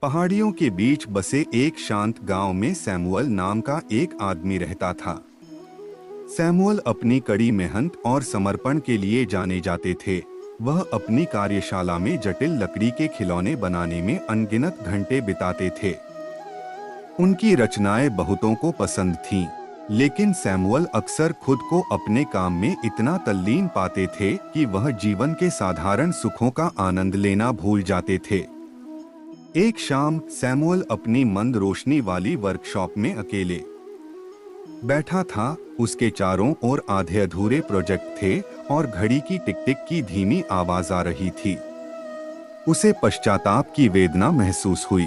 पहाड़ियों के बीच बसे एक शांत गांव में सैमुअल नाम का एक आदमी रहता था। सैमुअल अपनी कड़ी मेहनत और समर्पण के लिए जाने जाते थे। वह अपनी कार्यशाला में जटिल लकड़ी के खिलौने बनाने में अनगिनत घंटे बिताते थे। उनकी रचनाएं बहुतों को पसंद थीं, लेकिन सैमुअल अक्सर खुद को अपने काम में इतना तल्लीन पाते थे कि वह जीवन के साधारण सुखों का आनंद लेना भूल जाते थे। एक शाम सैमुअल अपनी मंद रोशनी वाली वर्कशॉप में अकेले बैठा था। उसके चारों ओर आधे अधूरे प्रोजेक्ट थे और घड़ी की टिक टिक की धीमी आवाज आ रही थी। उसे पश्चाताप की वेदना महसूस हुई।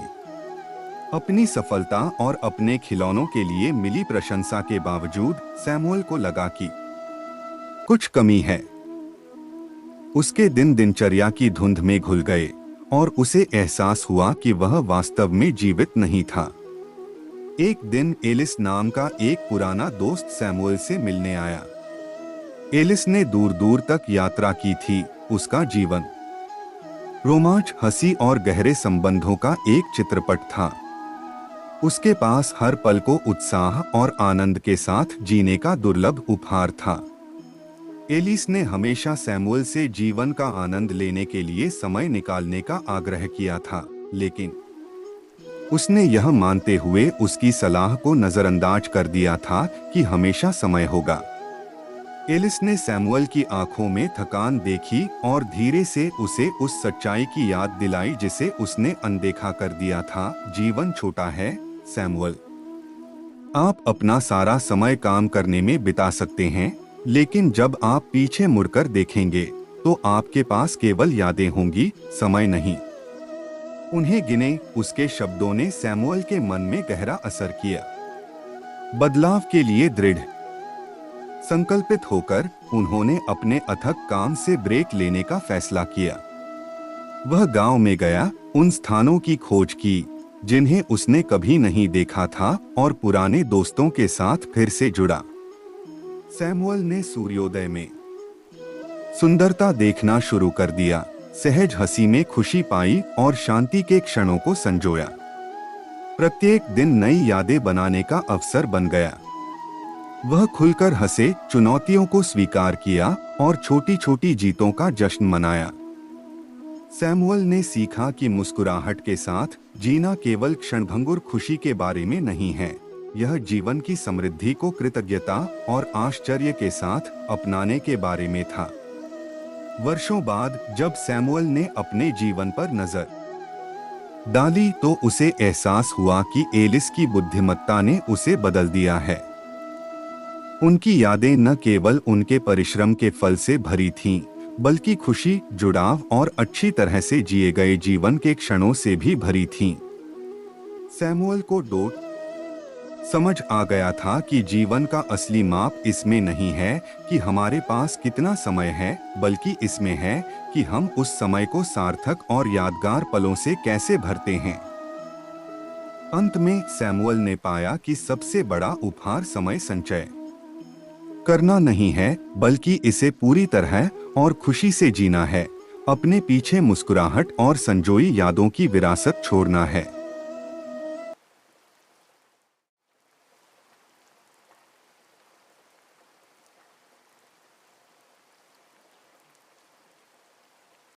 अपनी सफलता और अपने खिलौनों के लिए मिली प्रशंसा के बावजूद सैमुअल को लगा कि कुछ कमी है। उसके दिन दिनचर्या की धुंध में घुल गए और उसे एहसास हुआ कि वह वास्तव में जीवित नहीं था। एक दिन एलिस नाम का एक पुराना दोस्त सैमुअल से मिलने आया। एलिस ने दूर दूर तक यात्रा की थी। उसका जीवन रोमांच, हंसी और गहरे संबंधों का एक चित्रपट था। उसके पास हर पल को उत्साह और आनंद के साथ जीने का दुर्लभ उपहार था। एलिस ने हमेशा सैमुअल से जीवन का आनंद लेने के लिए समय निकालने का आग्रह किया था, लेकिन उसने यह मानते हुए उसकी सलाह को नजरअंदाज कर दिया था कि हमेशा समय होगा। एलिस ने सैमुअल की आंखों में थकान देखी और धीरे से उसे उस सच्चाई की याद दिलाई जिसे उसने अनदेखा कर दिया था। जीवन छोटा है सैमुअल। आप अपना सारा समय काम करने में बिता सकते हैं, लेकिन जब आप पीछे मुड़कर देखेंगे तो आपके पास केवल यादें होंगी, समय नहीं। उन्हें गिने। उसके शब्दों ने सैमुअल के मन में गहरा असर किया। बदलाव के लिए दृढ़ संकल्पित होकर उन्होंने अपने अथक काम से ब्रेक लेने का फैसला किया। वह गांव में गया, उन स्थानों की खोज की जिन्हें उसने कभी नहीं देखा था और पुराने दोस्तों के साथ फिर से जुड़ा। सैमुअल ने सूर्योदय में सुंदरता देखना शुरू कर दिया, सहज हंसी में खुशी पाई और शांति के क्षणों को संजोया। प्रत्येक दिन नई यादें बनाने का अवसर बन गया। वह खुलकर हंसे, चुनौतियों को स्वीकार किया और छोटी छोटी जीतों का जश्न मनाया। सैमुअल ने सीखा कि मुस्कुराहट के साथ जीना केवल क्षणभंगुर खुशी के बारे में नहीं है, यह जीवन की समृद्धि को कृतज्ञता और आश्चर्य के साथ अपनाने के बारे में था। वर्षों बाद जब सैमुअल ने अपने जीवन पर नजर डाली तो उसे एहसास हुआ कि एलिस की बुद्धिमत्ता ने उसे बदल दिया है। उनकी यादें न केवल उनके परिश्रम के फल से भरी थीं, बल्कि खुशी, जुड़ाव और अच्छी तरह से जिए गए जीवन के क्षणों से भी भरी थीं। सैमुअल को डोट समझ आ गया था कि जीवन का असली माप इसमें नहीं है कि हमारे पास कितना समय है, बल्कि इसमें है कि हम उस समय को सार्थक और यादगार पलों से कैसे भरते हैं। अंत में सैमुअल ने पाया कि सबसे बड़ा उपहार समय संचय करना नहीं है, बल्कि इसे पूरी तरह और खुशी से जीना है। अपने पीछे मुस्कुराहट और संजोई यादों की विरासत छोड़ना है।